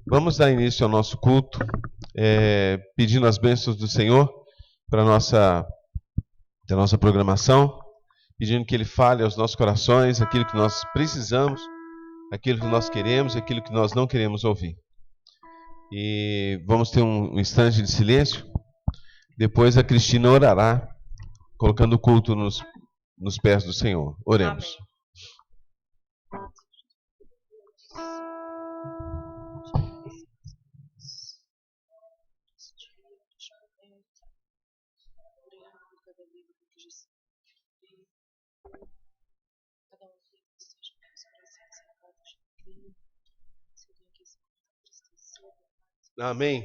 Vamos dar início ao nosso culto, pedindo as bênçãos do Senhor para a nossa programação, pedindo que Ele fale aos nossos corações aquilo que nós precisamos, aquilo que nós queremos, aquilo que nós não queremos ouvir. E vamos ter um instante de silêncio. Depois a Cristina orará, colocando o culto nos pés do Senhor. Oremos. Amém. Amém.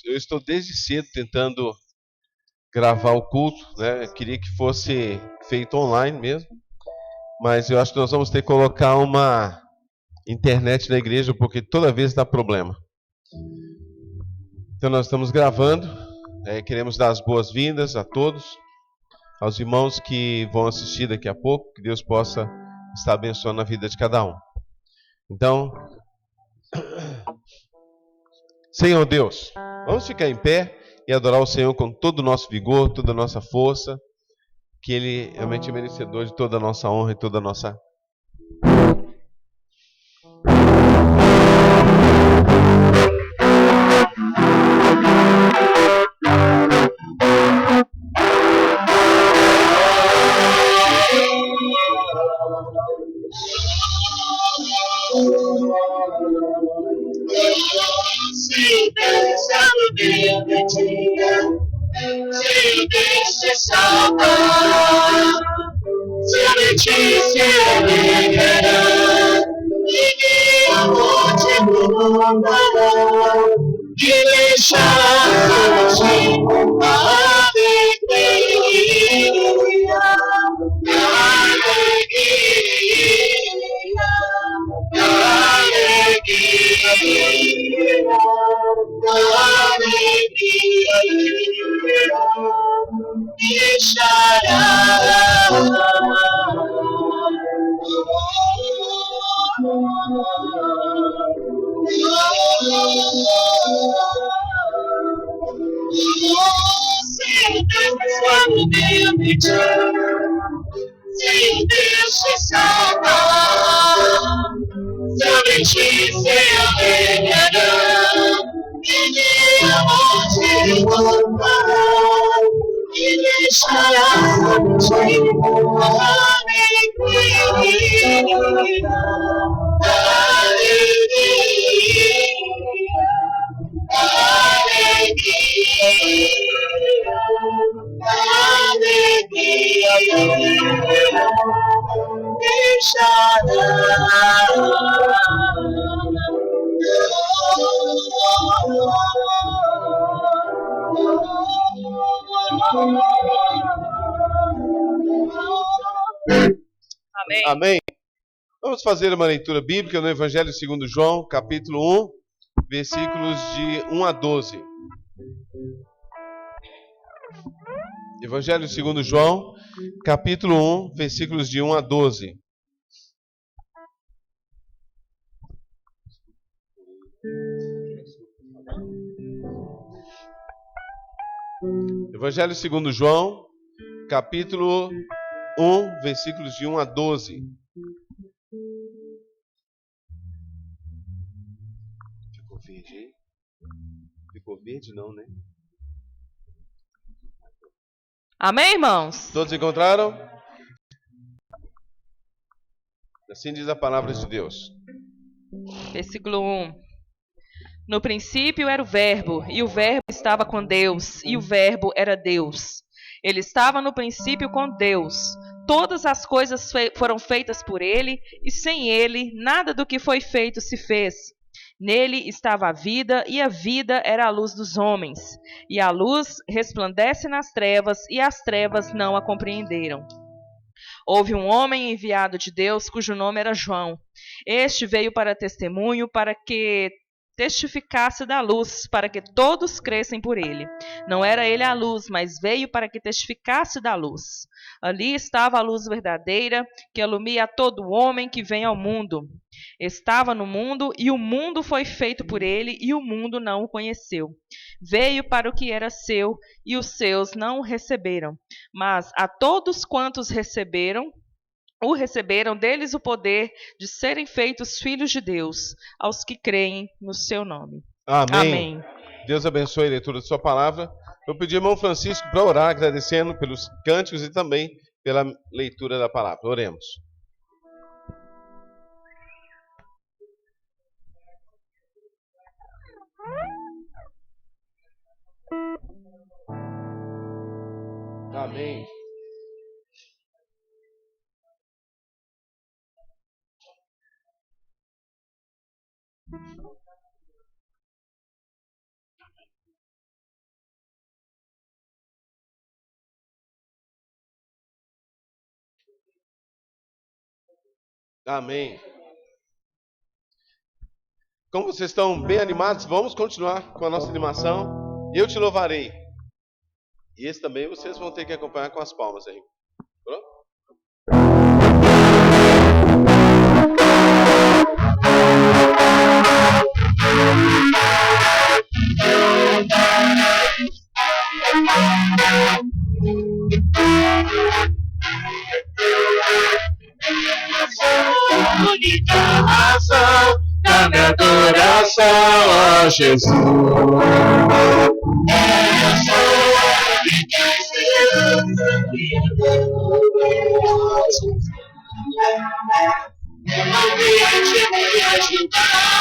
Eu estou desde cedo tentando gravar o culto, né? Eu queria que fosse feito online mesmo, mas eu acho que nós vamos ter que colocar uma internet na igreja, porque toda vez dá problema. Então nós estamos gravando, queremos dar as boas-vindas a todos, aos irmãos que vão assistir daqui a pouco, que Deus possa estar abençoando a vida de cada um. Então, Senhor Deus, vamos ficar em pé e adorar o Senhor com todo o nosso vigor, toda a nossa força, que Ele realmente é merecedor de toda a nossa honra e toda a nossa... Se pensando bem de dia, se deixe salvar, se de ti se alegrará, e que amor te provará, e deixará somente se deixe salvar, sobre ti se alegrará, e de amor te louvará, e deixará somente Amém. Amém. Vamos fazer uma leitura bíblica no Evangelho segundo João, capítulo 1, versículos de 1 a 12. Evangelho segundo João, capítulo 1, versículos de 1 a 12. Evangelho segundo João, capítulo 1, versículos de 1 a 12. Ficou verde aí? Ficou verde não, né? Amém, irmãos? Todos encontraram? Assim diz a palavra de Deus. Versículo 1. No princípio era o Verbo, e o Verbo estava com Deus, e o Verbo era Deus. Ele estava no princípio com Deus. Todas as coisas foram feitas por ele, e sem ele nada do que foi feito se fez. Nele estava a vida, e a vida era a luz dos homens. E a luz resplandece nas trevas, e as trevas não a compreenderam. Houve um homem enviado de Deus, cujo nome era João. Este veio para testemunho, para que testificasse da luz, para que todos crescem por ele. Não era ele a luz, mas veio para que testificasse da luz. Ali estava a luz verdadeira, que alumia a todo homem que vem ao mundo. Estava no mundo, e o mundo foi feito por ele, e o mundo não o conheceu. Veio para o que era seu, e os seus não o receberam. Mas a todos quantos o receberam deles o poder de serem feitos filhos de Deus, aos que creem no seu nome. Amém. Deus abençoe a leitura de sua palavra. Eu pedi ao irmão Francisco para orar, agradecendo pelos cânticos e também pela leitura da palavra. Oremos. Amém. Amém. Como vocês estão bem animados, vamos continuar com a nossa animação. Eu te louvarei. E esse também vocês vão ter que acompanhar com as palmas aí. Pronto? Única razão da minha adoração a Jesus. Eu sou a única esperança que não deixe me ajudar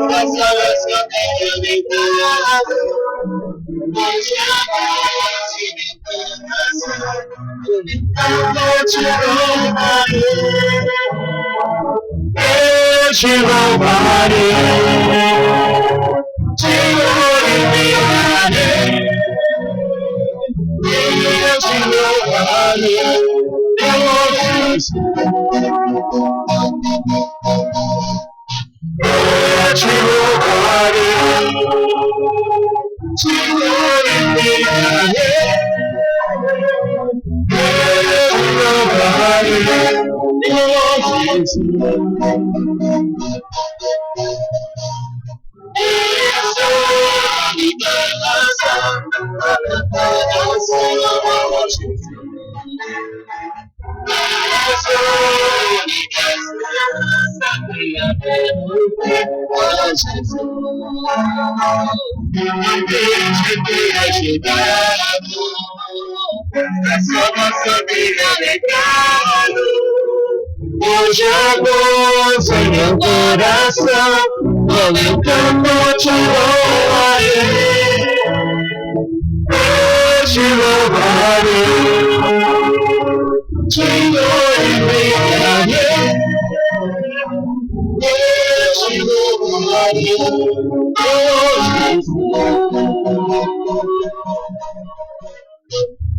nas horas que eu tenho evitado. Hoje a voz de meu coração, eu te louvarei. Eu te louvarei, te glorificarei. Eu te louvarei, eu te louvarei, te glorificarei. Hoje a voz em meu coração, com meu canto te louvarei. Eu te louvarei, te glorificarei. Eu te louvarei, oh Jesus.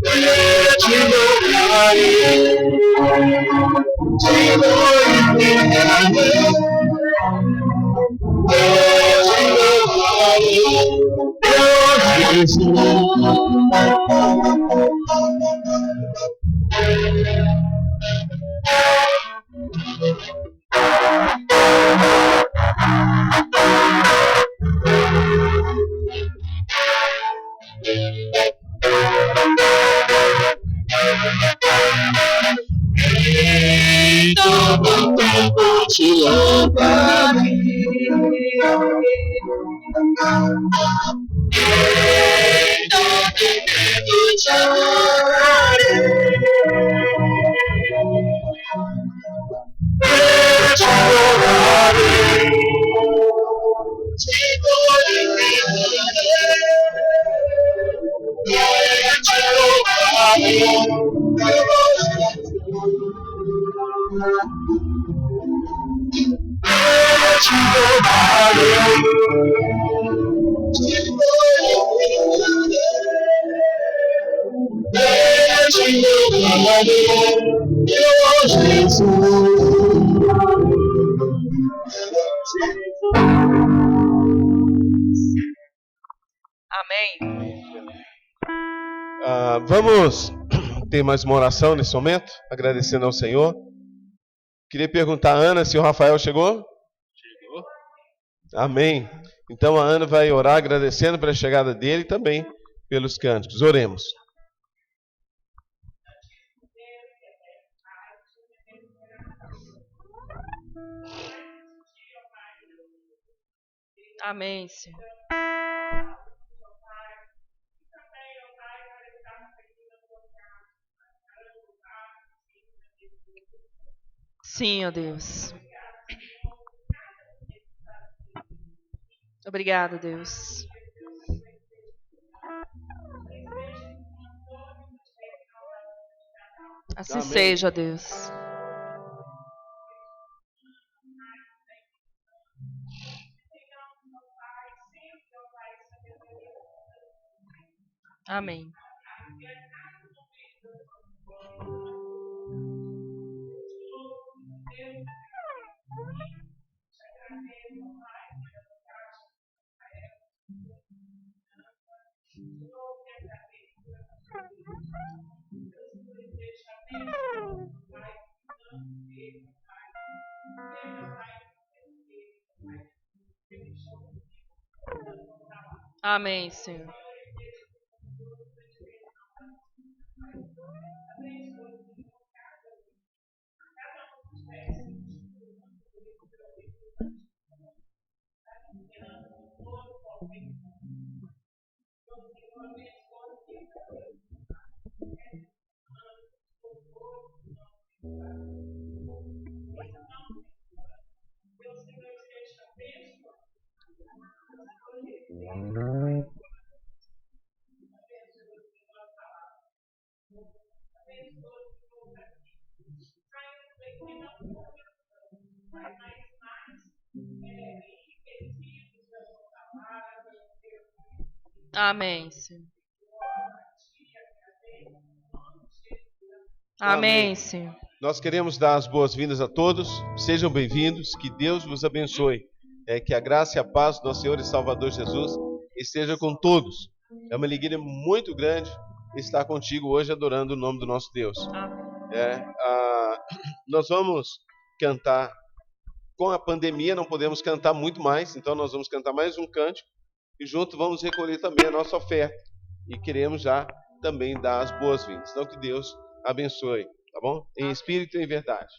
Eu te louvarei, te glorificarei. Eu te louvarei, oh Jesus. Em todo tempo te louvarei. Em todo tempo te louvarei. Eu te louvarei, te glorificarei. Eu te louvarei, eu te louvarei, te glorificarei. Eu te louvarei, oh Jesus. Amém. Vamos ter mais uma oração nesse momento, agradecendo ao Senhor. Queria perguntar a Ana se o Rafael chegou. Chegou. Amém. Então a Ana vai orar agradecendo pela chegada dele e também pelos cânticos. Oremos. Amém, Senhor. Sim, ó Deus. Obrigado, Deus. Assim Amém. seja, Deus. Amém. Amém, Senhor. Amém, Senhor. Amém, Senhor. Nós queremos dar as boas-vindas a todos. Sejam bem-vindos. Que Deus vos abençoe. Que a graça e a paz do nosso Senhor e Salvador Jesus esteja com todos. É uma alegria muito grande estar contigo hoje adorando o nome do nosso Deus. Nós vamos cantar. Com a pandemia não podemos cantar muito mais, então nós vamos cantar mais um cântico e junto vamos recolher também a nossa oferta. E queremos já também dar as boas-vindas. Então que Deus abençoe, tá bom? Em espírito e em verdade.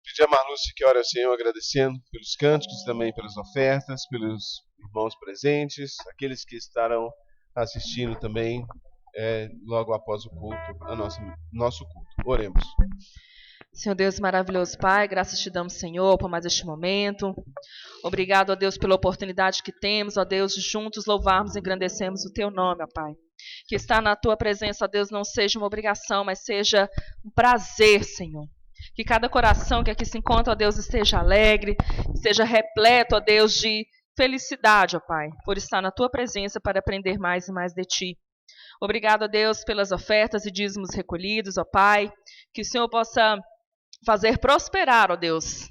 Pedir a Marlúcia que ore ao Senhor agradecendo pelos cânticos, também pelas ofertas, pelos irmãos presentes, aqueles que estarão assistindo também logo após o culto, nosso culto. Oremos. Senhor Deus maravilhoso Pai, graças te damos, Senhor, por mais este momento. Obrigado, ó Deus, pela oportunidade que temos, ó Deus, de juntos louvarmos e engrandecemos o Teu nome, ó Pai. Que estar na Tua presença, ó Deus, não seja uma obrigação, mas seja um prazer, Senhor. Que cada coração que aqui se encontra, ó Deus, esteja alegre, esteja repleto, ó Deus, de felicidade, ó Pai, por estar na Tua presença para aprender mais e mais de Ti. Obrigado, ó Deus, pelas ofertas e dízimos recolhidos, ó Pai. Que o Senhor possa fazer prosperar, ó Deus,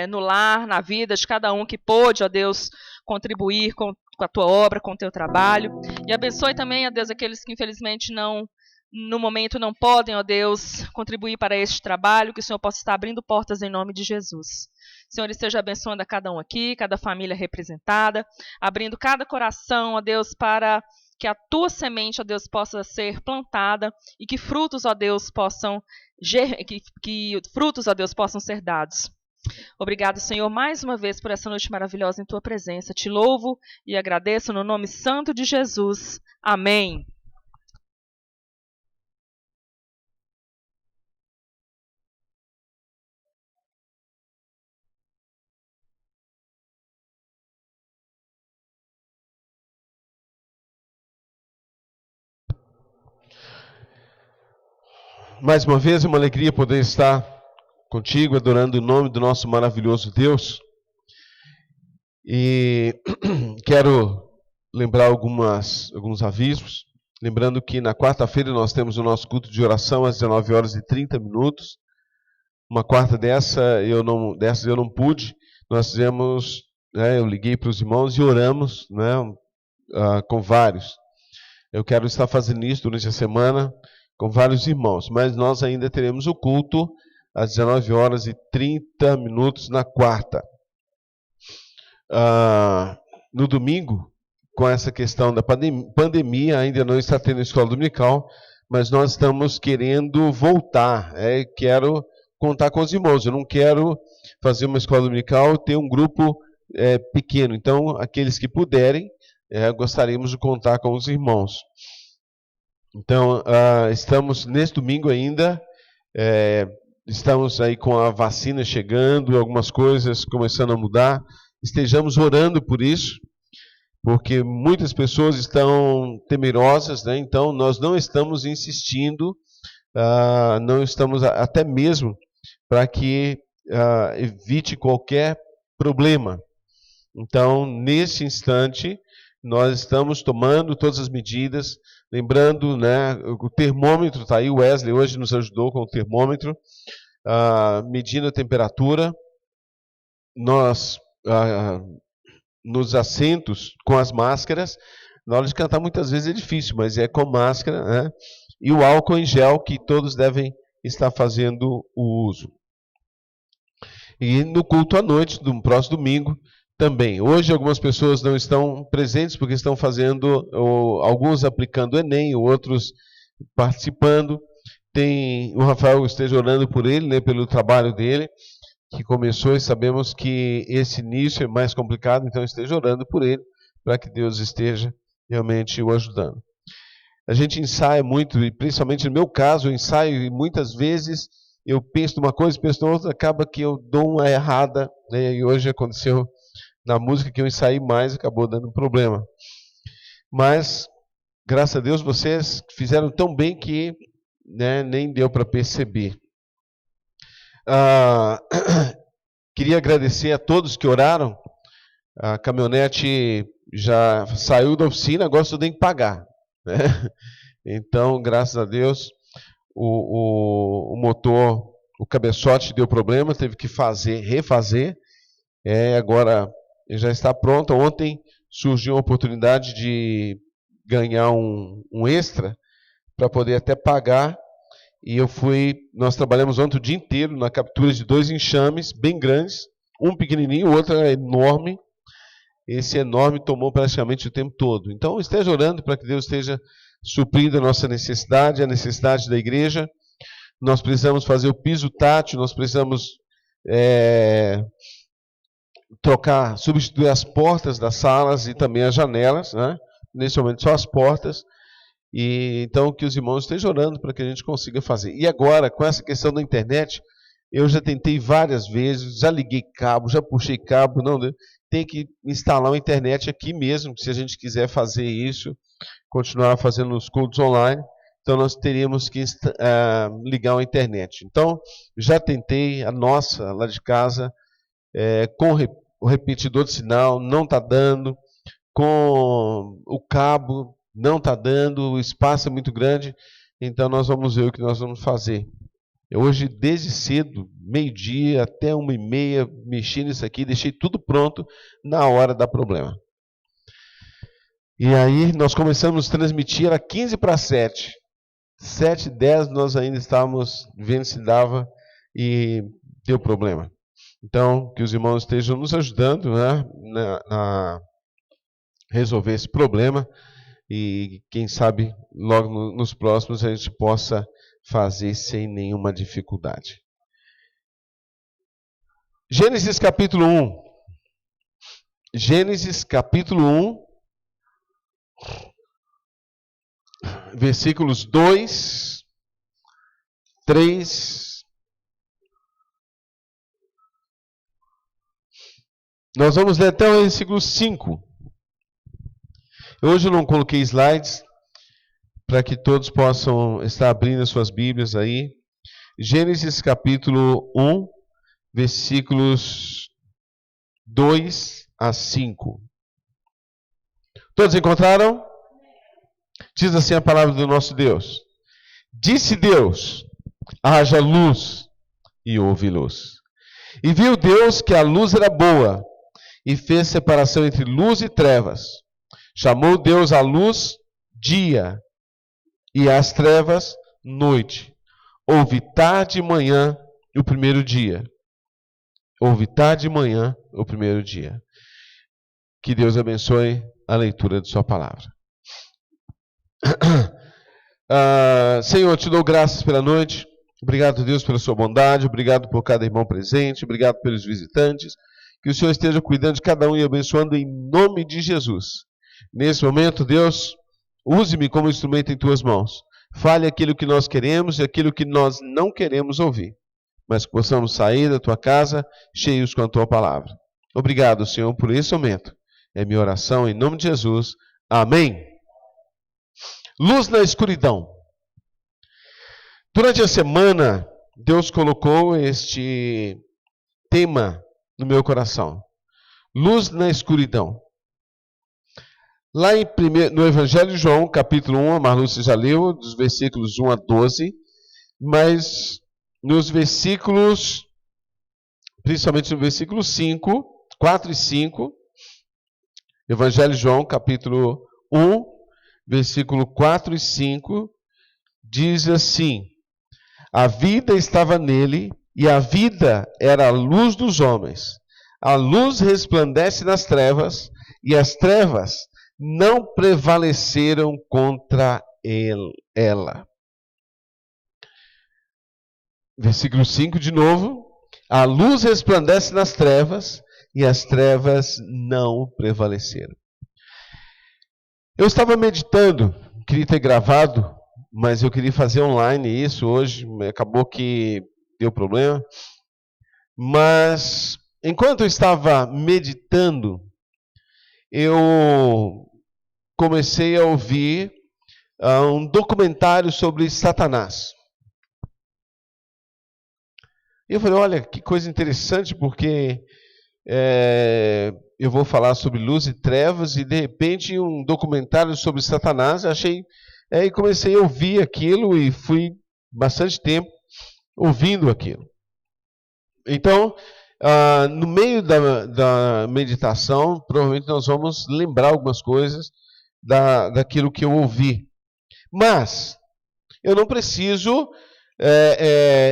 no lar, na vida de cada um que pôde, ó Deus, contribuir com a Tua obra, com o Teu trabalho. E abençoe também, ó Deus, aqueles que infelizmente no momento não podem, ó Deus, contribuir para este trabalho, que o Senhor possa estar abrindo portas em nome de Jesus. Senhor, esteja abençoando a cada um aqui, cada família representada, abrindo cada coração, ó Deus, para que a Tua semente, ó Deus, possa ser plantada e que frutos, ó Deus, possam ser dados. Obrigado, Senhor, mais uma vez por essa noite maravilhosa em Tua presença. Te louvo e agradeço no nome santo de Jesus. Amém. Mais uma vez, é uma alegria poder estar contigo, adorando o nome do nosso maravilhoso Deus. E quero lembrar alguns avisos. Lembrando que na quarta-feira nós temos o nosso culto de oração às 19 horas e 30 minutos. Uma quarta dessas eu não pude. Nós fizemos, eu liguei para os irmãos e oramos, com vários. Eu quero estar fazendo isso durante a semana com vários irmãos, mas nós ainda teremos o culto às 19 horas e 30 minutos na quarta. No domingo, com essa questão da pandemia, ainda não está tendo escola dominical, mas nós estamos querendo voltar. Quero contar com os irmãos, eu não quero fazer uma escola dominical, ter um grupo pequeno. Então, aqueles que puderem, gostaríamos de contar com os irmãos. Então, estamos nesse domingo ainda, estamos aí com a vacina chegando, algumas coisas começando a mudar. Estejamos orando por isso, porque muitas pessoas estão temerosas, né? Então nós não estamos insistindo, não estamos até mesmo para que evite qualquer problema. Então, nesse instante, nós estamos tomando todas as medidas, lembrando, né, o termômetro está aí, o Wesley hoje nos ajudou com o termômetro, medindo a temperatura. Nós, nos assentos, com as máscaras, na hora de cantar muitas vezes é difícil, mas é com máscara, né? E o álcool em gel, que todos devem estar fazendo o uso. E no culto à noite, no próximo domingo, também. Hoje algumas pessoas não estão presentes porque estão fazendo, alguns aplicando o Enem, outros participando. Tem o Rafael, esteja orando por ele, né, pelo trabalho dele, que começou, e sabemos que esse início é mais complicado, então esteja orando por ele, para que Deus esteja realmente o ajudando. A gente ensaia muito, e principalmente no meu caso, eu ensaio, e muitas vezes eu penso numa coisa, penso na outra, acaba que eu dou uma errada, né, e hoje aconteceu na música que eu ensaiei mais, acabou dando um problema. Mas, graças a Deus, vocês fizeram tão bem que, né, nem deu para perceber. Queria agradecer a todos que oraram. A caminhonete já saiu da oficina, agora só tem que pagar, né? Então, graças a Deus, o motor, o cabeçote deu problema, teve que refazer. Agora já está pronto. Ontem surgiu a oportunidade de ganhar um extra para poder até pagar. E nós trabalhamos ontem o dia inteiro na captura de 2 enxames bem grandes, um pequenininho, o outro é enorme. Esse enorme tomou praticamente o tempo todo. Então esteja orando para que Deus esteja suprindo a nossa necessidade, a necessidade da igreja. Nós precisamos fazer o piso tátil, nós precisamos substituir as portas das salas e também as janelas, né? Nesse momento só as portas. E então que os irmãos estejam orando para que a gente consiga fazer. E agora, com essa questão da internet, eu já tentei várias vezes, já liguei cabo, já puxei cabo, não deu. Tem que instalar uma internet aqui mesmo, se a gente quiser fazer isso, continuar fazendo os cultos online, então nós teríamos que ligar uma internet. Então, já tentei, a nossa, lá de casa, com o repetidor de sinal, não está dando, com o cabo, não está dando, o espaço é muito grande, então nós vamos ver o que nós vamos fazer. Hoje, desde cedo, meio-dia até 1h30, mexi nisso aqui, deixei tudo pronto na hora da problema. E aí nós começamos a transmitir, era 15:07. 7h10 nós ainda estávamos vendo se dava e deu problema. Então, que os irmãos estejam nos ajudando, né, a resolver esse problema. E quem sabe logo nos próximos a gente possa fazer sem nenhuma dificuldade. Gênesis capítulo 1. Gênesis capítulo 1, versículos 2, 3. Nós vamos ler até o versículo 5. Hoje eu não coloquei slides para que todos possam estar abrindo as suas Bíblias aí. Gênesis capítulo 1, versículos 2 a 5. Todos encontraram? Diz assim a palavra do nosso Deus. Disse Deus, haja luz, e houve luz. E viu Deus que a luz era boa, e fez separação entre luz e trevas. Chamou Deus a luz dia, e às trevas noite. Houve tarde e manhã o primeiro dia. Houve tarde e manhã o primeiro dia. Que Deus abençoe a leitura de sua palavra. Senhor, te dou graças pela noite. Obrigado, Deus, pela sua bondade. Obrigado por cada irmão presente. Obrigado pelos visitantes. Que o Senhor esteja cuidando de cada um e abençoando em nome de Jesus. Nesse momento, Deus, use-me como instrumento em tuas mãos. Fale aquilo que nós queremos e aquilo que nós não queremos ouvir. Mas que possamos sair da tua casa cheios com a tua palavra. Obrigado, Senhor, por esse momento. É minha oração em nome de Jesus. Amém. Luz na escuridão. Durante a semana, Deus colocou este tema no meu coração. Luz na escuridão. Lá no Evangelho de João, capítulo 1, a Marlúcia já leu, dos versículos 1 a 12, mas nos versículos, principalmente no versículo 5, 4 e 5, Evangelho de João, capítulo 1, versículo 4 e 5, diz assim: a vida estava nele, e a vida era a luz dos homens. A luz resplandece nas trevas, e as trevas não prevaleceram contra ela. Versículo 5 de novo. A luz resplandece nas trevas, e as trevas não prevaleceram. Eu estava meditando, queria ter gravado, mas eu queria fazer online isso hoje, acabou que deu problema. Mas, enquanto eu estava meditando, eu comecei a ouvir um documentário sobre Satanás. E eu falei, olha, que coisa interessante, porque eu vou falar sobre luz e trevas, e de repente um documentário sobre Satanás, achei... e comecei a ouvir aquilo e fui bastante tempo ouvindo aquilo. Então, no meio da meditação, provavelmente nós vamos lembrar algumas coisas daquilo que eu ouvi. Mas, eu não preciso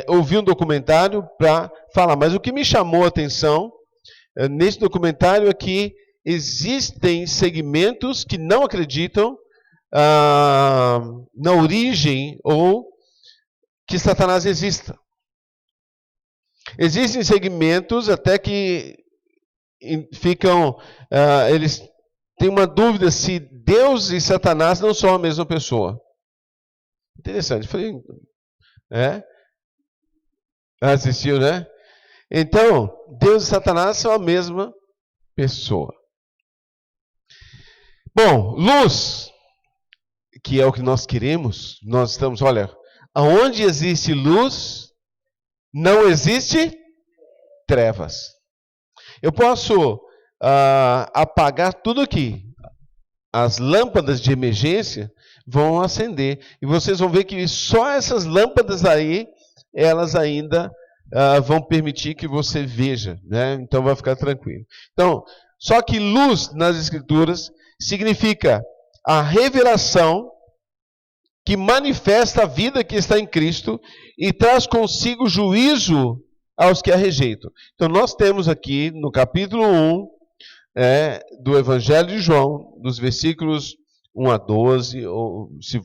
ouvir um documentário para falar. Mas o que me chamou a atenção nesse documentário é que existem segmentos que não acreditam na origem ou que Satanás exista. Existem segmentos até que ficam, eles têm uma dúvida se Deus e Satanás não são a mesma pessoa. Interessante. Falei, assistiu, né? Então, Deus e Satanás são a mesma pessoa. Bom, luz, que é o que nós queremos, nós estamos, olha, aonde existe luz, não existe trevas. Eu posso apagar tudo aqui. As lâmpadas de emergência vão acender. E vocês vão ver que só essas lâmpadas aí, elas ainda vão permitir que você veja, né? Então vai ficar tranquilo. Então, só que luz nas Escrituras significa a revelação que manifesta a vida que está em Cristo e traz consigo juízo aos que a rejeitam. Então nós temos aqui no capítulo 1 do Evangelho de João, dos versículos 1 a 12, ou se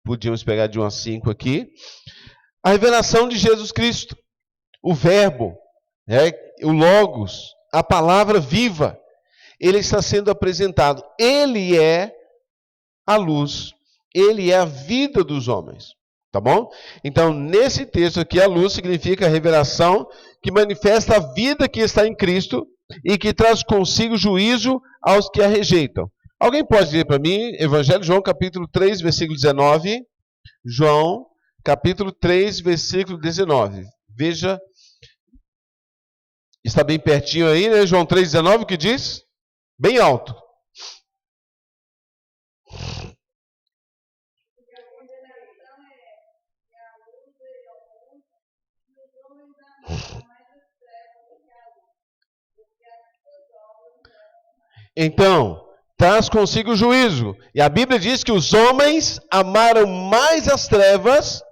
podíamos pegar de 1 a 5 aqui, a revelação de Jesus Cristo, o Verbo, o Logos, a palavra viva, ele está sendo apresentado. Ele é a luz, ele é a vida dos homens. Tá bom? Então, nesse texto aqui, a luz significa a revelação que manifesta a vida que está em Cristo e que traz consigo juízo aos que a rejeitam. Alguém pode dizer para mim, Evangelho de João, capítulo 3, versículo 19. João, capítulo 3, versículo 19. Veja, está bem pertinho aí, né? João 3, 19, o que diz? Bem alto. Então, traz consigo o juízo. E a Bíblia diz que os homens amaram mais as trevas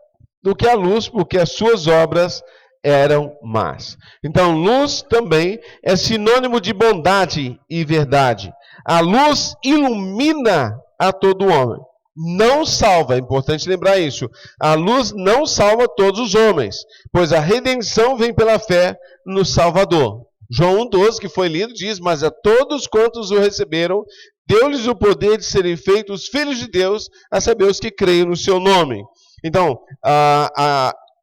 do que a luz, porque as suas obras eram más. Então, luz também é sinônimo de bondade e verdade. A luz ilumina a todo homem. Não salva, é importante lembrar isso. A luz não salva todos os homens, pois a redenção vem pela fé no Salvador. João 1,12, que foi lido, diz: mas a todos quantos o receberam, deu-lhes o poder de serem feitos filhos de Deus, a saber, os que creem no seu nome. Então,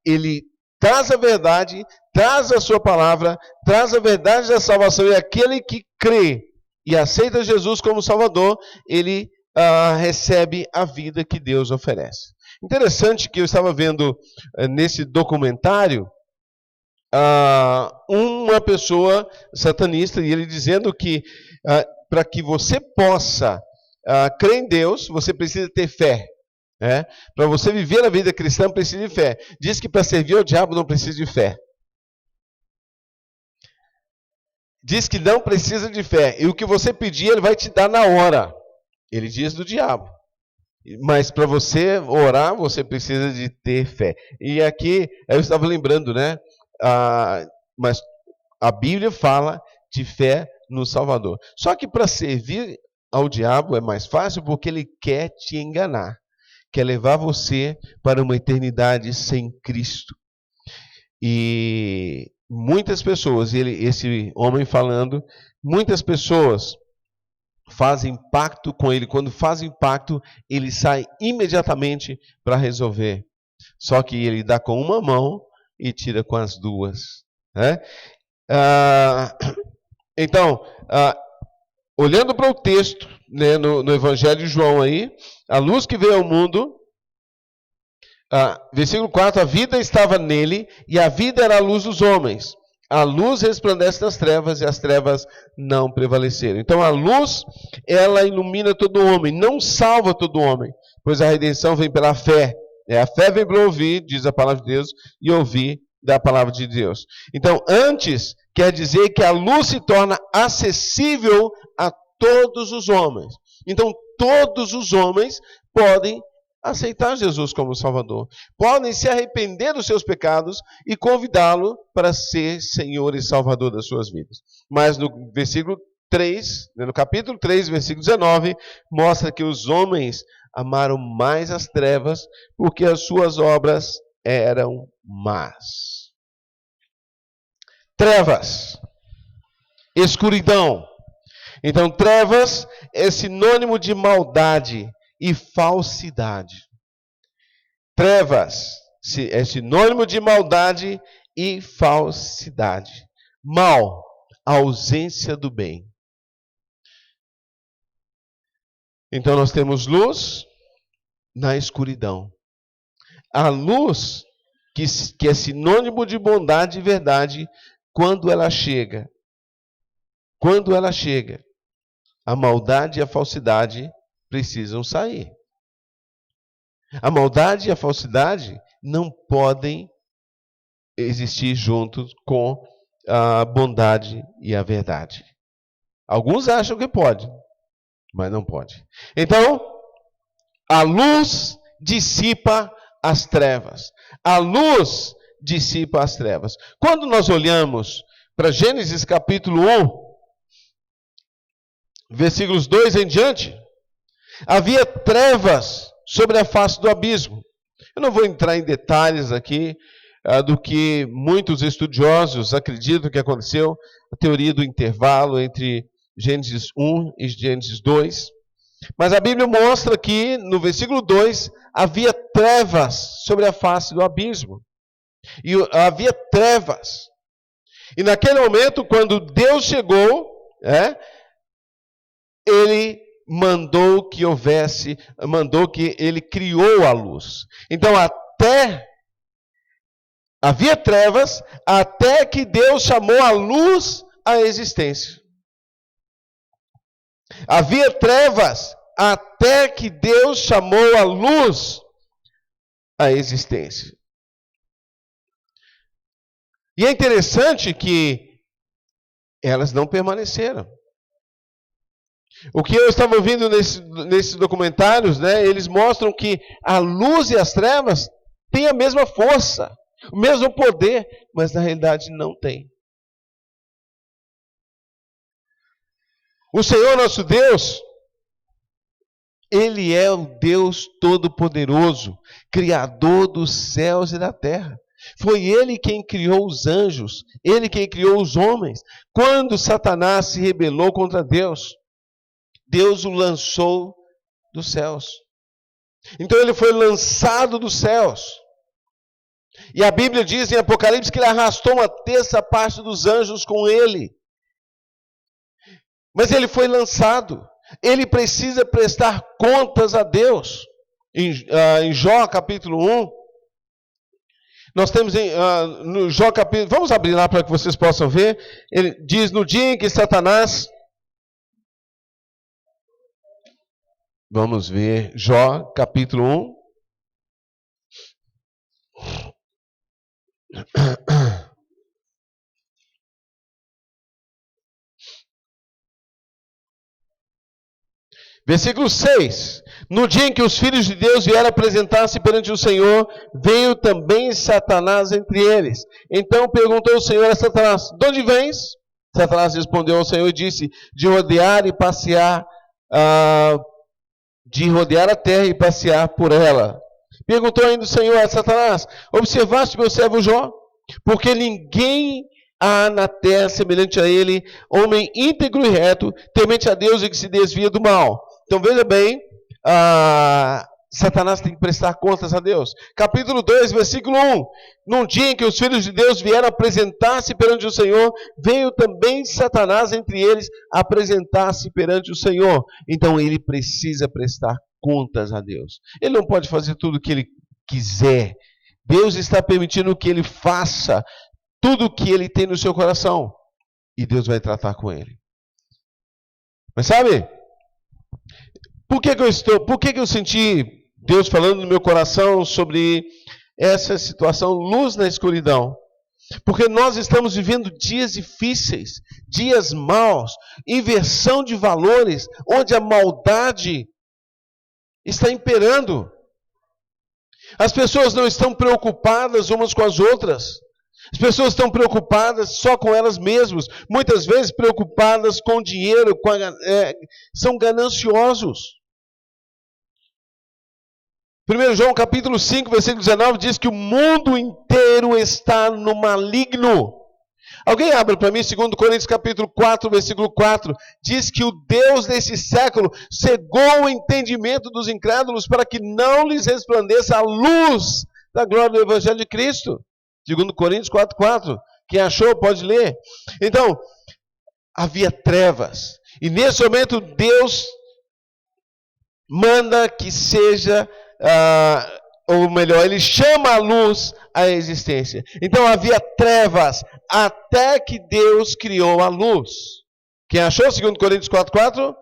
ele traz a verdade, traz a sua palavra, traz a verdade da salvação, e aquele que crê e aceita Jesus como Salvador, ele recebe a vida que Deus oferece. Interessante que eu estava vendo nesse documentário uma pessoa satanista, e ele dizendo que para que você possa crer em Deus, você precisa ter fé. Para você viver a vida cristã, precisa de fé. Diz que para servir ao diabo não precisa de fé. Diz que não precisa de fé. E o que você pedir, ele vai te dar na hora. Ele diz do diabo. Mas para você orar, você precisa de ter fé. E aqui, eu estava lembrando, né? Mas a Bíblia fala de fé no Salvador. Só que para servir ao diabo é mais fácil, porque ele quer te enganar. Quer levar você para uma eternidade sem Cristo. E muitas pessoas, esse homem falando, muitas pessoas fazem pacto com ele. Quando fazem pacto, ele sai imediatamente para resolver. Só que ele dá com uma mão e tira com as duas. Então, olhando para o texto, né, no Evangelho de João aí, a luz que veio ao mundo, versículo 4, a vida estava nele, e a vida era a luz dos homens. A luz resplandece nas trevas, e as trevas não prevaleceram. Então a luz, ela ilumina todo homem, não salva todo homem, pois a redenção vem pela fé. A fé vem pelo ouvir, diz a palavra de Deus, e ouvir da palavra de Deus. Então, antes, quer dizer que a luz se torna acessível a todos os homens. Então, todos os homens podem aceitar Jesus como Salvador. Podem se arrepender dos seus pecados e convidá-lo para ser Senhor e Salvador das suas vidas. Mas no versículo 3, no capítulo 3, versículo 19, mostra que os homens amaram mais as trevas porque as suas obras eram más. Trevas, escuridão. Então, trevas é sinônimo de maldade e falsidade. Trevas é sinônimo de maldade e falsidade. Mal, a ausência do bem. Então nós temos luz na escuridão. A luz, que é sinônimo de bondade e verdade, quando ela chega, a maldade e a falsidade precisam sair. A maldade e a falsidade não podem existir juntos com a bondade e a verdade. Alguns acham que pode, mas não pode. Então, a luz dissipa as trevas. A luz dissipa as trevas. Quando nós olhamos para Gênesis capítulo 1, versículos 2 em diante, havia trevas sobre a face do abismo. Eu não vou entrar em detalhes aqui do que muitos estudiosos acreditam que aconteceu, a teoria do intervalo entre Gênesis 1 e Gênesis 2. Mas a Bíblia mostra que no versículo 2 havia trevas sobre a face do abismo. E havia trevas. E naquele momento, quando Deus chegou, Ele mandou que Ele criou a luz. Então, havia trevas, até que Deus chamou a luz à existência. Havia trevas, até que Deus chamou a luz à existência. E é interessante que elas não permaneceram. O que eu estava ouvindo nesses documentários, eles mostram que a luz e as trevas têm a mesma força, o mesmo poder, mas na realidade não tem. O Senhor nosso Deus, Ele é o Deus Todo-Poderoso, Criador dos céus e da terra. Foi Ele quem criou os anjos, Ele quem criou os homens. Quando Satanás se rebelou contra Deus, Deus o lançou dos céus. Então ele foi lançado dos céus. E a Bíblia diz em Apocalipse que ele arrastou uma terça parte dos anjos com ele. Mas ele foi lançado. Ele precisa prestar contas a Deus. Em Jó capítulo 1, nós temos no Jó capítulo... Vamos abrir lá para que vocês possam ver. Ele diz, no dia em que Satanás... Vamos ver, Jó capítulo 1. Versículo 6. No dia em que os filhos de Deus vieram apresentar-se perante o Senhor, veio também Satanás entre eles. Então perguntou o Senhor a Satanás, de onde vens? Satanás respondeu ao Senhor e disse, de rodear e passear, de rodear a terra e passear por ela. Perguntou ainda o Senhor a Satanás, observaste meu servo Jó? Porque ninguém há na terra semelhante a ele, homem íntegro e reto, temente a Deus e que se desvia do mal. Então veja bem, Satanás tem que prestar contas a Deus. Capítulo 2, versículo 1. Num dia em que os filhos de Deus vieram apresentar-se perante o Senhor, veio também Satanás entre eles apresentar-se perante o Senhor. Então ele precisa prestar contas a Deus. Ele não pode fazer tudo o que ele quiser. Deus está permitindo que ele faça tudo o que ele tem no seu coração. E Deus vai tratar com ele. Mas sabe, por que eu senti Deus falando no meu coração sobre essa situação, luz na escuridão? Porque nós estamos vivendo dias difíceis, dias maus, inversão de valores, onde a maldade está imperando. As pessoas não estão preocupadas umas com as outras. As pessoas estão preocupadas só com elas mesmas. Muitas vezes preocupadas com dinheiro, são gananciosos. 1 João capítulo 5, versículo 19 diz que o mundo inteiro está no maligno. Alguém abre para mim 2 Coríntios capítulo 4, versículo 4. Diz que o Deus desse século cegou o entendimento dos incrédulos para que não lhes resplandeça a luz da glória do Evangelho de Cristo. 2 Coríntios 4, 4. Quem achou pode ler. Então, havia trevas. E nesse momento Deus manda que seja... ou melhor, ele chama a luz à existência. Então havia trevas até que Deus criou a luz. Quem achou 2 Coríntios 4, 4?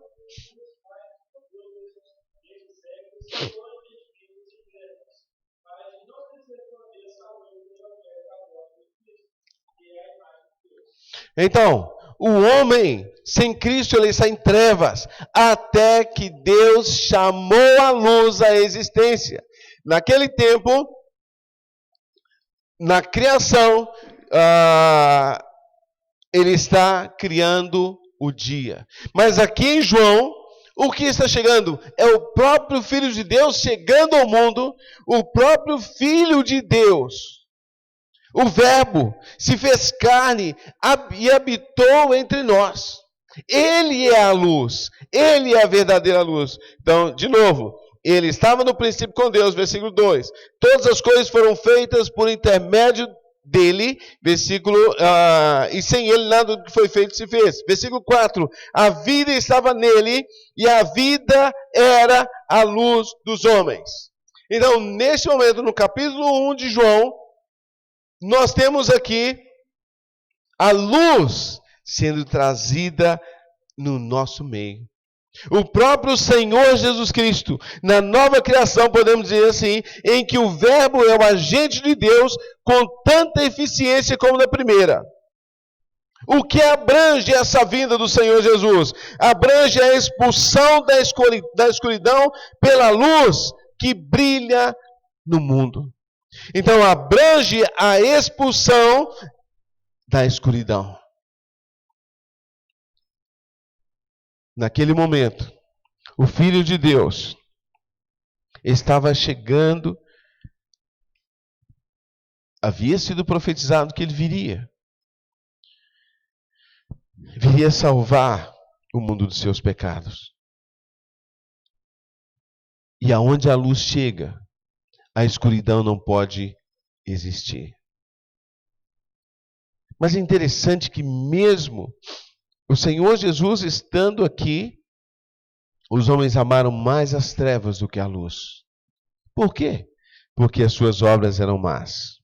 Então, o homem sem Cristo, ele está em trevas, até que Deus chamou a luz à existência. Naquele tempo, na criação, ele está criando o dia. Mas aqui em João, o que está chegando? É o próprio Filho de Deus chegando ao mundo, o próprio Filho de Deus. O Verbo se fez carne e habitou entre nós. Ele é a luz. Ele é a verdadeira luz. Então, de novo, ele estava no princípio com Deus, versículo 2. Todas as coisas foram feitas por intermédio dele, e sem ele nada do que foi feito se fez. Versículo 4. A vida estava nele e a vida era a luz dos homens. Então, neste momento, no capítulo 1 de João, nós temos aqui a luz sendo trazida no nosso meio. O próprio Senhor Jesus Cristo, na nova criação, podemos dizer assim, em que o Verbo é o agente de Deus com tanta eficiência como na primeira. O que abrange essa vinda do Senhor Jesus? Abrange a expulsão da escuridão pela luz que brilha no mundo. Então, abrange a expulsão da escuridão. Naquele momento, o Filho de Deus estava chegando, havia sido profetizado que ele viria salvar o mundo dos seus pecados. E aonde a luz chega, a escuridão não pode existir. Mas é interessante que mesmo o Senhor Jesus estando aqui, os homens amaram mais as trevas do que a luz. Por quê? Porque as suas obras eram más.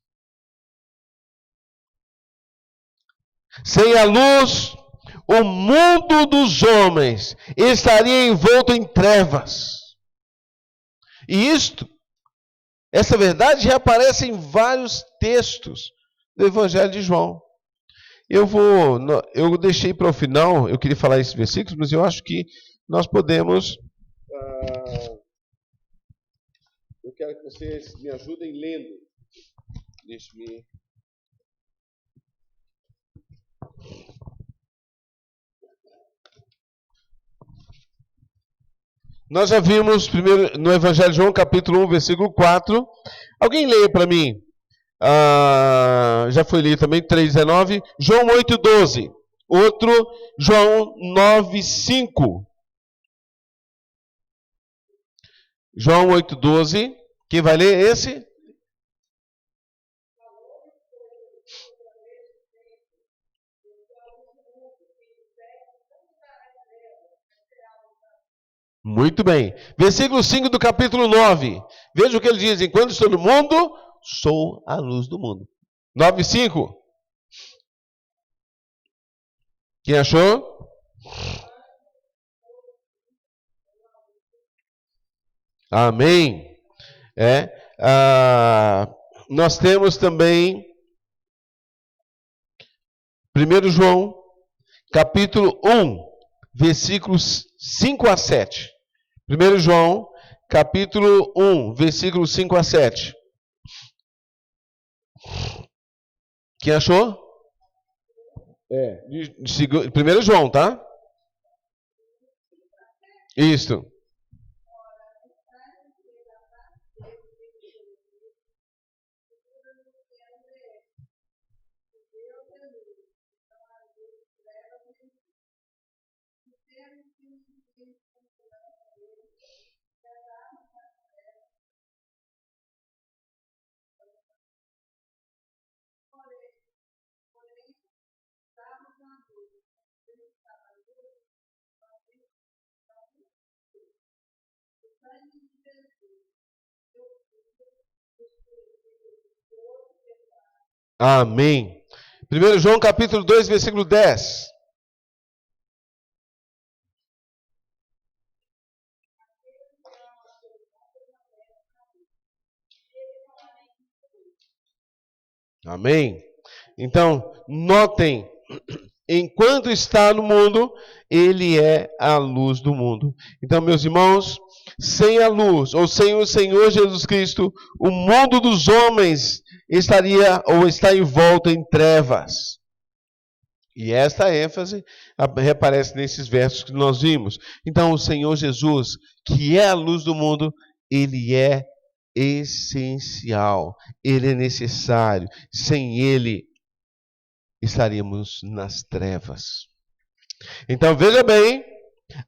Sem a luz, o mundo dos homens estaria envolto em trevas. E essa verdade já aparece em vários textos do Evangelho de João. Eu deixei para o final, eu queria falar esses versículos, mas eu acho que nós podemos. Eu quero que vocês me ajudem lendo. Deixe-me. Nós já vimos primeiro no Evangelho de João, capítulo 1, versículo 4. Alguém leia para mim? Já foi lido também, 3,19. João 8,12. Outro, João 9,5. João 8,12. Quem vai ler esse? Muito bem. Versículo 5 do capítulo 9. Veja o que ele diz. Enquanto estou no mundo, sou a luz do mundo. 9,5. Quem achou? Amém. Nós temos também 1 João, capítulo 1, versículos 5 a 7. 1 João, capítulo 1, versículos 5 a 7. Quem achou? 1 João, tá? Isso. Amém. 1 João capítulo 2, versículo 10. Amém. Então, notem, enquanto está no mundo, ele é a luz do mundo. Então, meus irmãos, sem a luz, ou sem o Senhor Jesus Cristo, o mundo dos homens estaria ou está envolto em trevas. E esta ênfase reaparece nesses versos que nós vimos. Então, o Senhor Jesus, que é a luz do mundo, ele é essencial, ele é necessário. Sem ele, estaríamos nas trevas. Então, veja bem,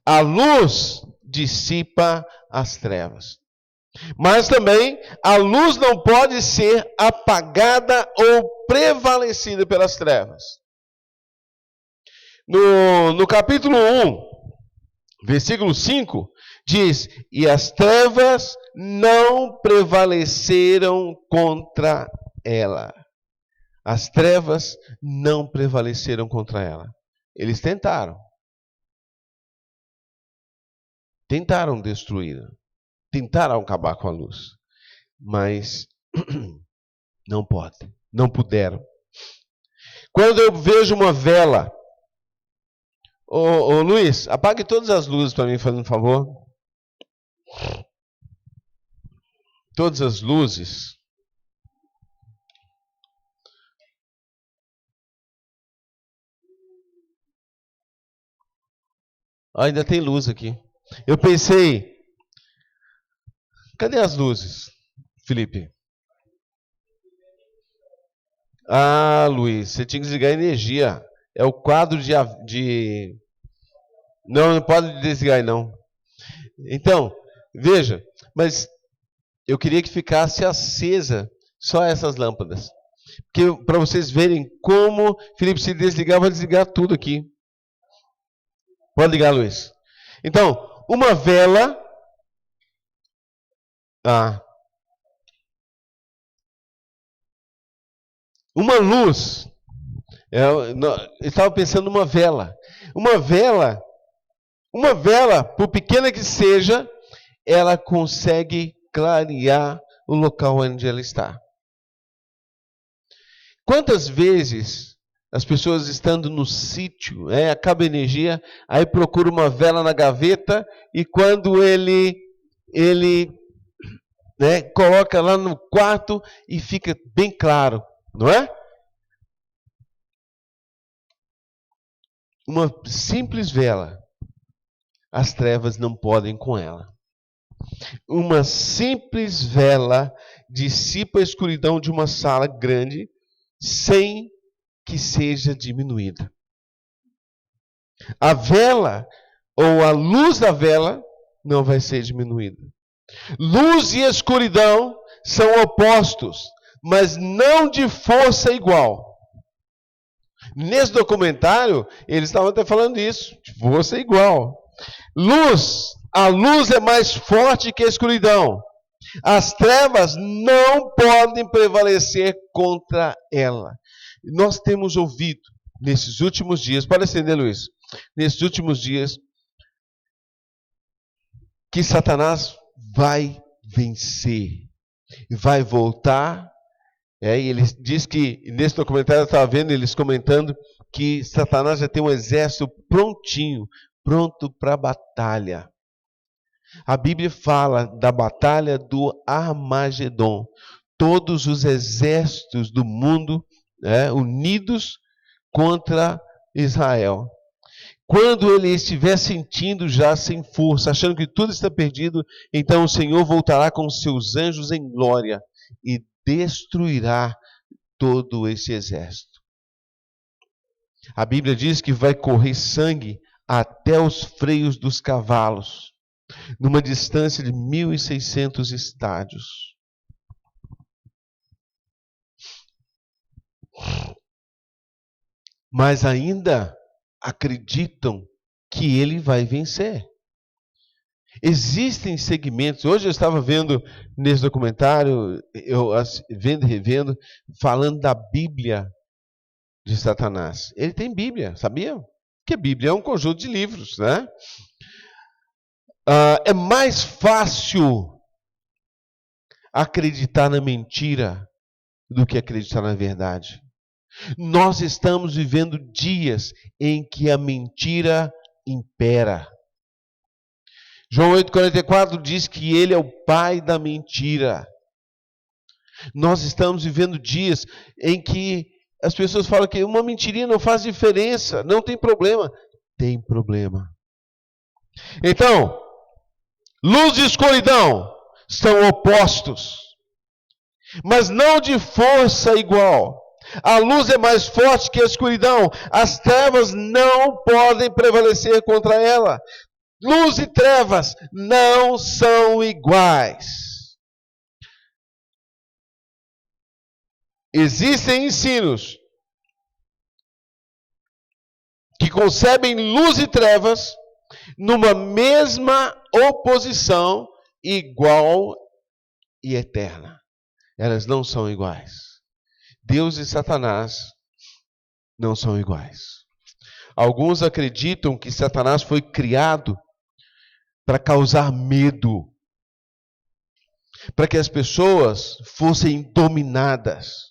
a luz dissipa as trevas. Mas também a luz não pode ser apagada ou prevalecida pelas trevas. No capítulo 1, versículo 5, diz: e as trevas não prevaleceram contra ela. As trevas não prevaleceram contra ela. Eles tentaram. Tentaram destruí-la. Tentaram acabar com a luz. Mas não podem. Não puderam. Quando eu vejo uma vela... Ô Luiz, apague todas as luzes para mim, fazendo um favor. Todas as luzes. Ainda tem luz aqui. Eu pensei... Cadê as luzes, Felipe? Luiz, você tinha que desligar a energia. É o quadro de... Não pode desligar aí, não. Então, Veja, mas eu queria que ficasse acesa só essas lâmpadas. Para vocês verem como, Felipe, se desligar, vai desligar tudo aqui. Pode ligar, Luiz. Então, uma vela. Uma luz. Eu estava pensando numa vela. Uma vela, por pequena que seja, ela consegue clarear o local onde ela está. Quantas vezes as pessoas estando no sítio, acaba a energia, aí procura uma vela na gaveta e quando ele coloca lá no quarto e fica bem claro, não é? Uma simples vela, as trevas não podem com ela. Uma simples vela dissipa a escuridão de uma sala grande sem que seja diminuída. A vela ou a luz da vela não vai ser diminuída. Luz e escuridão são opostos, mas não de força igual. Nesse documentário, eles estavam até falando isso, de força igual. A luz é mais forte que a escuridão. As trevas não podem prevalecer contra ela. Nós temos ouvido nesses últimos dias, pode acender, Luiz, nesses últimos dias, que Satanás vai vencer, vai voltar. E ele diz que, nesse documentário eu estava vendo eles comentando que Satanás já tem um exército prontinho, pronto para a batalha. A Bíblia fala da batalha do Armagedon. Todos os exércitos do mundo unidos contra Israel. Quando ele estiver sentindo já sem força, achando que tudo está perdido, então o Senhor voltará com seus anjos em glória e destruirá todo esse exército. A Bíblia diz que vai correr sangue até os freios dos cavalos, numa distância de 1.600 estádios. Mas ainda acreditam que ele vai vencer. Existem segmentos, hoje eu estava vendo nesse documentário, vendo e revendo, falando da Bíblia de Satanás. Ele tem Bíblia, sabia? Porque a Bíblia é um conjunto de livros, né? É mais fácil acreditar na mentira do que acreditar na verdade. Nós estamos vivendo dias em que a mentira impera. João 8,44 diz que ele é o pai da mentira. Nós estamos vivendo dias em que as pessoas falam que uma mentirinha não faz diferença, não tem problema. Tem problema. Então, luz e escuridão são opostos, mas não de força igual. A luz é mais forte que a escuridão. As trevas não podem prevalecer contra ela. Luz e trevas não são iguais. Existem ensinos que concebem luz e trevas numa mesma oposição igual e eterna. Elas não são iguais. Deus e Satanás não são iguais. Alguns acreditam que Satanás foi criado para causar medo, para que as pessoas fossem dominadas.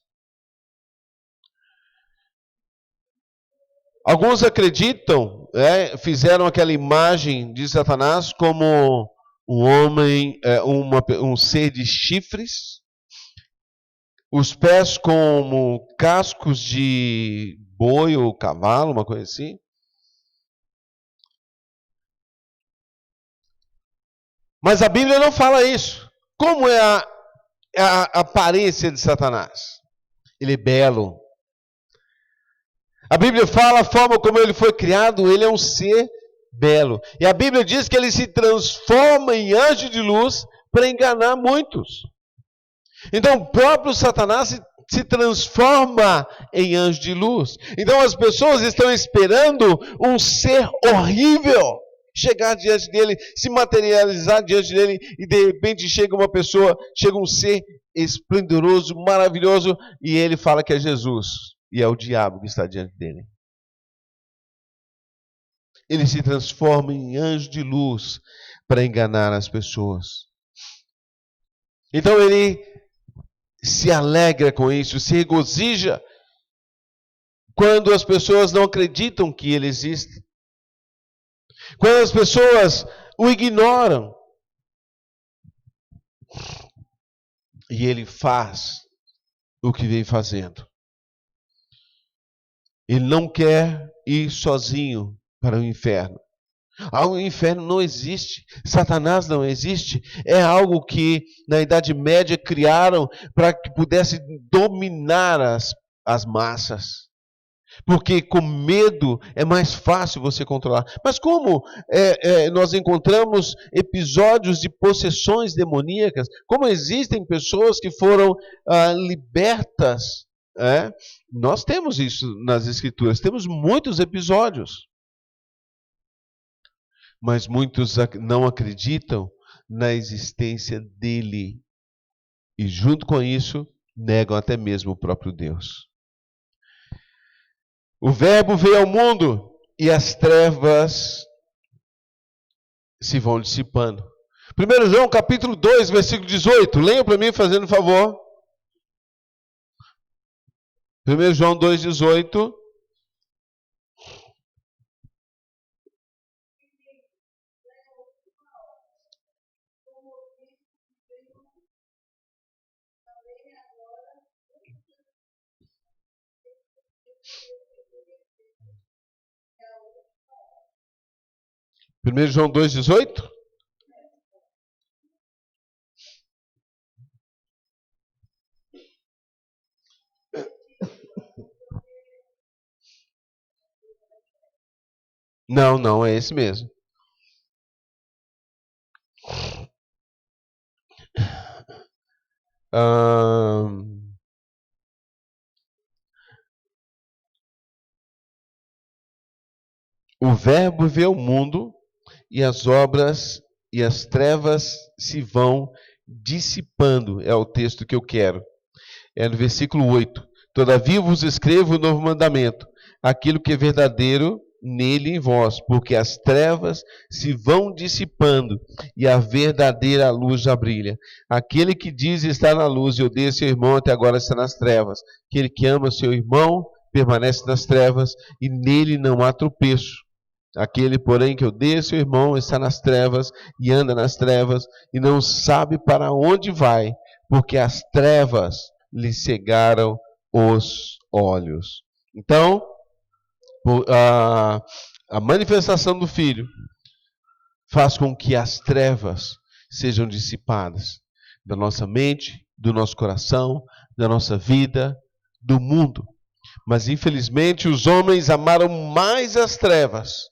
Alguns acreditam, fizeram aquela imagem de Satanás como um homem, um ser de chifres, os pés como cascos de boi ou cavalo, uma coisa assim. Mas a Bíblia não fala isso. Como é a aparência de Satanás? Ele é belo. A Bíblia fala a forma como ele foi criado. Ele é um ser belo. E a Bíblia diz que ele se transforma em anjo de luz para enganar muitos. Então o próprio Satanás se transforma em anjo de luz. Então as pessoas estão esperando um ser horrível chegar diante dele, se materializar diante dele, e de repente chega uma pessoa, chega um ser esplendoroso, maravilhoso, e ele fala que é Jesus, e é o diabo que está diante dele. Ele se transforma em anjo de luz para enganar as pessoas. Então ele se alegra com isso, se regozija quando as pessoas não acreditam que ele existe. Quando as pessoas o ignoram. E ele faz o que vem fazendo. Ele não quer ir sozinho para o inferno. O inferno não existe. Satanás não existe. É algo que na Idade Média criaram para que pudesse dominar as massas. Porque com medo é mais fácil você controlar. Mas como nós encontramos episódios de possessões demoníacas, como existem pessoas que foram libertas, nós temos isso nas Escrituras, temos muitos episódios. Mas muitos não acreditam na existência dele. E junto com isso, negam até mesmo o próprio Deus. O Verbo veio ao mundo e as trevas se vão dissipando. 1 João capítulo 2, versículo 18. Leiam para mim, fazendo um favor. 1 João 2, 18. Primeiro João 2,18? Não, é esse mesmo. O Verbo veio ao mundo e as obras e as trevas se vão dissipando. É o texto que eu quero. É no versículo 8. Todavia vos escrevo um novo mandamento, aquilo que é verdadeiro nele em vós, porque as trevas se vão dissipando e a verdadeira luz já brilha. Aquele que diz estar na luz e odeia seu irmão até agora está nas trevas. Aquele que ama seu irmão permanece nas trevas e nele não há tropeço. Aquele, porém, que odeia seu irmão está nas trevas e anda nas trevas e não sabe para onde vai, porque as trevas lhe cegaram os olhos. Então, a manifestação do Filho faz com que as trevas sejam dissipadas da nossa mente, do nosso coração, da nossa vida, do mundo. Mas, infelizmente, os homens amaram mais as trevas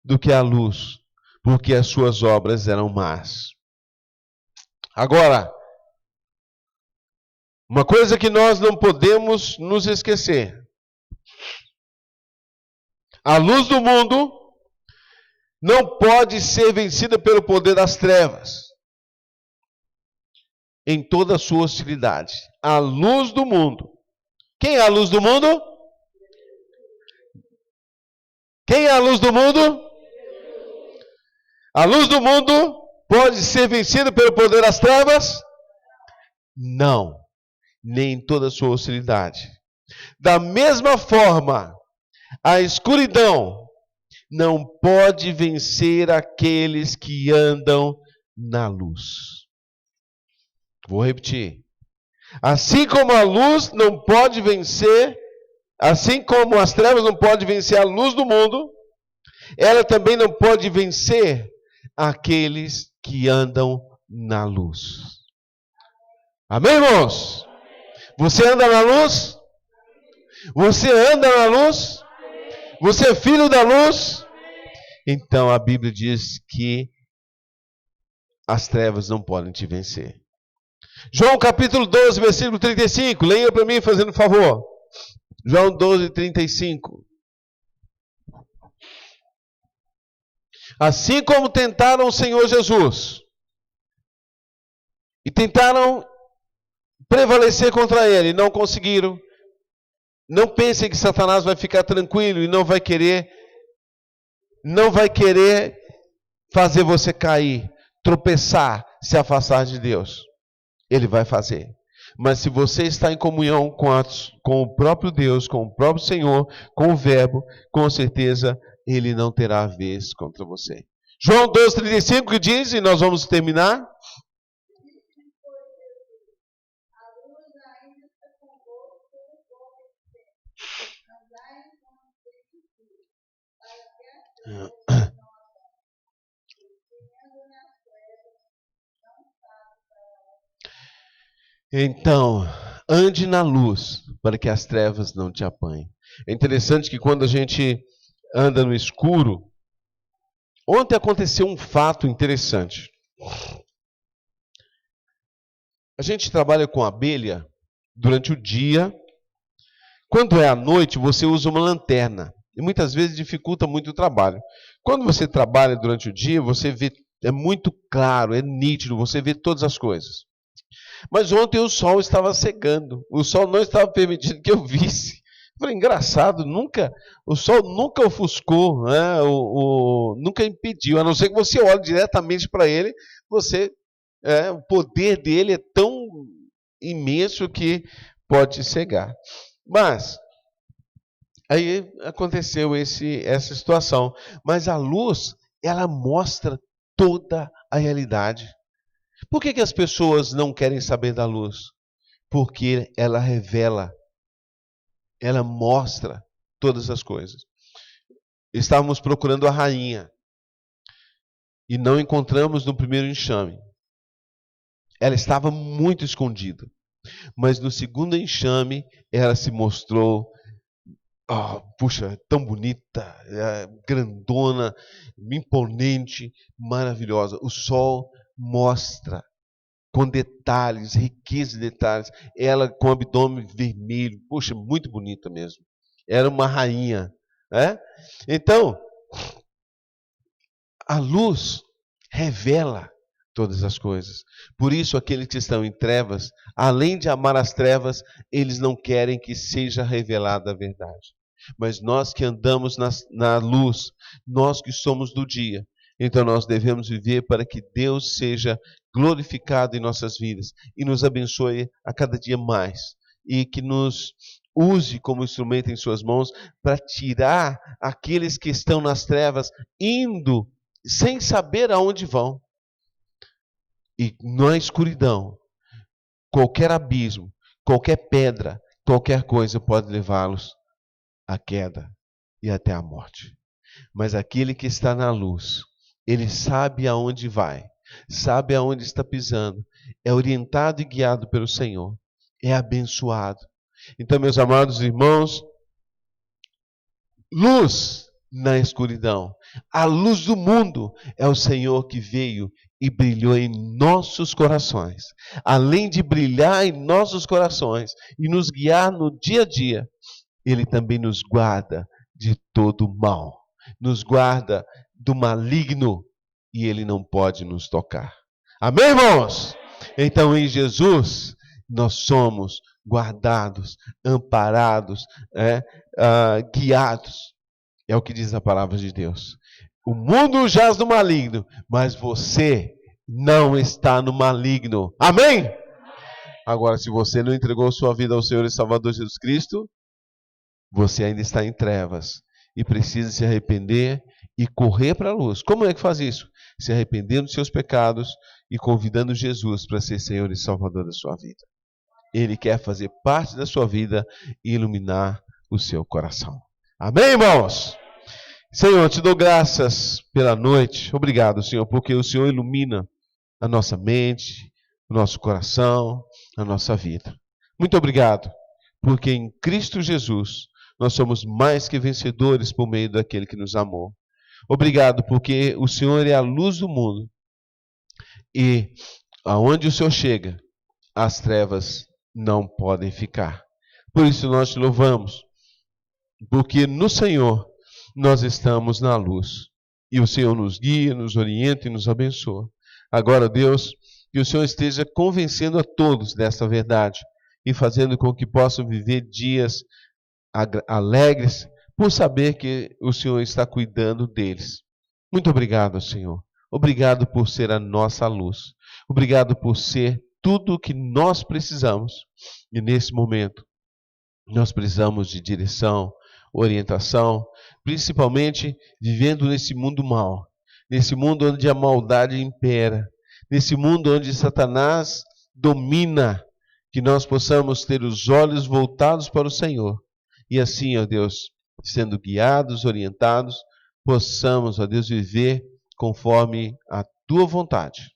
do que a luz, porque as suas obras eram más. Agora, uma coisa que nós não podemos nos esquecer: a luz do mundo não pode ser vencida pelo poder das trevas, em toda a sua hostilidade. A luz do mundo. Quem é a luz do mundo? Quem é a luz do mundo? A luz do mundo pode ser vencida pelo poder das trevas? Não, nem em toda a sua hostilidade. Da mesma forma, a escuridão não pode vencer aqueles que andam na luz. Vou repetir. Assim como a luz não pode vencer, assim como as trevas não podem vencer a luz do mundo, ela também não pode vencer aqueles que andam na luz. Amém, irmãos? Você anda na luz? Você anda na luz? Você é filho da luz? então a Bíblia diz que as trevas não podem te vencer. João capítulo 12, versículo 35. Leia para mim, fazendo favor. João 12, 35. Assim como tentaram o Senhor Jesus e tentaram prevalecer contra ele, não conseguiram. Não pensem que Satanás vai ficar tranquilo e não vai querer fazer você cair, tropeçar, se afastar de Deus. Ele vai fazer. Mas se você está em comunhão com o próprio Deus, com o próprio Senhor, com o Verbo, com certeza ele não terá vez contra você. João 12, 35 que diz, e nós vamos terminar. Então, ande na luz, para que as trevas não te apanhem. É interessante que quando a gente anda no escuro, ontem aconteceu um fato interessante. A gente trabalha com abelha durante o dia. Quando é à noite, você usa uma lanterna. E muitas vezes dificulta muito o trabalho. Quando você trabalha durante o dia, você vê, é muito claro, é nítido, você vê todas as coisas. Mas ontem o sol estava cegando. O sol não estava permitindo que eu visse. Falei, engraçado, o sol nunca ofuscou, né? Nunca impediu. A não ser que você olhe diretamente para ele, o poder dele é tão imenso que pode te cegar. Mas aí aconteceu essa situação. Mas a luz, ela mostra toda a realidade. Por que as pessoas não querem saber da luz? Porque ela revela, ela mostra todas as coisas. Estávamos procurando a rainha e não encontramos no primeiro enxame. Ela estava muito escondida. Mas no segundo enxame, ela se mostrou, tão bonita, grandona, imponente, maravilhosa. O sol mostra com detalhes, riqueza de detalhes. Ela com o abdômen vermelho, muito bonita mesmo. Era uma rainha, né? Então, a luz revela todas as coisas. Por isso, aqueles que estão em trevas, além de amar as trevas, eles não querem que seja revelada a verdade. Mas nós que andamos na luz, nós que somos do dia, então nós devemos viver para que Deus seja glorificado em nossas vidas e nos abençoe a cada dia mais. E que nos use como instrumento em suas mãos para tirar aqueles que estão nas trevas, indo sem saber aonde vão. E na escuridão, qualquer abismo, qualquer pedra, qualquer coisa pode levá-los à queda e até à morte. Mas aquele que está na luz, ele sabe aonde vai, sabe aonde está pisando, é orientado e guiado pelo Senhor, é abençoado. Então, meus amados irmãos, luz na escuridão, a luz do mundo é o Senhor que veio e brilhou em nossos corações. Além de brilhar em nossos corações e nos guiar no dia a dia, Ele também nos guarda de todo mal, nos guarda do maligno, e ele não pode nos tocar. Amém, irmãos? Então, em Jesus, nós somos guardados, amparados, guiados. É o que diz a palavra de Deus. O mundo jaz no maligno, mas você não está no maligno. Amém? Agora, se você não entregou sua vida ao Senhor e Salvador Jesus Cristo, você ainda está em trevas e precisa se arrepender e correr para a luz. Como é que faz isso? Se arrependendo dos seus pecados e convidando Jesus para ser Senhor e Salvador da sua vida. Ele quer fazer parte da sua vida e iluminar o seu coração. Amém, irmãos? Senhor, te dou graças pela noite. Obrigado, Senhor, porque o Senhor ilumina a nossa mente, o nosso coração, a nossa vida. Muito obrigado, porque em Cristo Jesus nós somos mais que vencedores por meio daquele que nos amou. Obrigado porque o Senhor é a luz do mundo. E aonde o Senhor chega, as trevas não podem ficar. Por isso nós te louvamos, porque no Senhor nós estamos na luz. E o Senhor nos guia, nos orienta e nos abençoa. Agora, Deus, que o Senhor esteja convencendo a todos dessa verdade e fazendo com que possam viver dias alegres por saber que o Senhor está cuidando deles. Muito obrigado, Senhor. Obrigado por ser a nossa luz. Obrigado por ser tudo o que nós precisamos. E nesse momento, nós precisamos de direção, orientação, principalmente vivendo nesse mundo mau, nesse mundo onde a maldade impera, nesse mundo onde Satanás domina, que nós possamos ter os olhos voltados para o Senhor. E assim, ó Deus, sendo guiados, orientados, possamos, ó Deus, viver conforme a Tua vontade.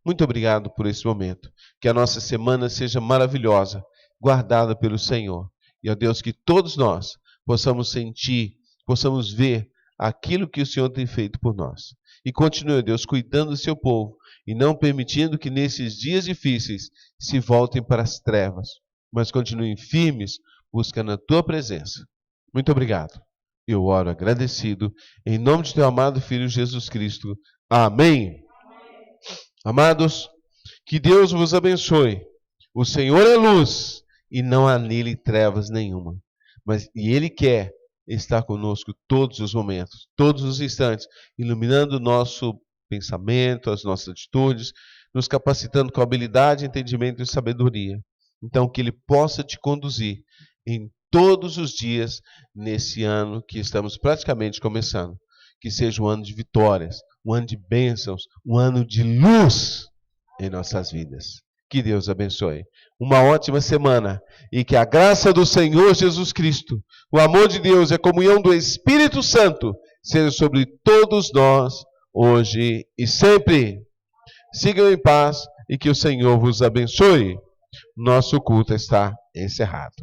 Muito obrigado por esse momento. Que a nossa semana seja maravilhosa, guardada pelo Senhor. E, ó Deus, que todos nós possamos sentir, possamos ver aquilo que o Senhor tem feito por nós. E continue, Deus, cuidando do seu povo e não permitindo que nesses dias difíceis se voltem para as trevas, mas continuem firmes, buscando a Tua presença. Muito obrigado. Eu oro agradecido, em nome de Teu amado Filho Jesus Cristo. Amém. Amados, que Deus vos abençoe. O Senhor é luz e não há nele trevas nenhuma. E Ele quer estar conosco todos os momentos, todos os instantes, iluminando o nosso pensamento, as nossas atitudes, nos capacitando com habilidade, entendimento e sabedoria. Então, que Ele possa te conduzir em todos os dias nesse ano que estamos praticamente começando. Que seja um ano de vitórias, um ano de bênçãos, um ano de luz em nossas vidas. Que Deus abençoe. Uma ótima semana e que a graça do Senhor Jesus Cristo, o amor de Deus e a comunhão do Espírito Santo seja sobre todos nós, hoje e sempre. Sigam em paz e que o Senhor vos abençoe. Nosso culto está encerrado.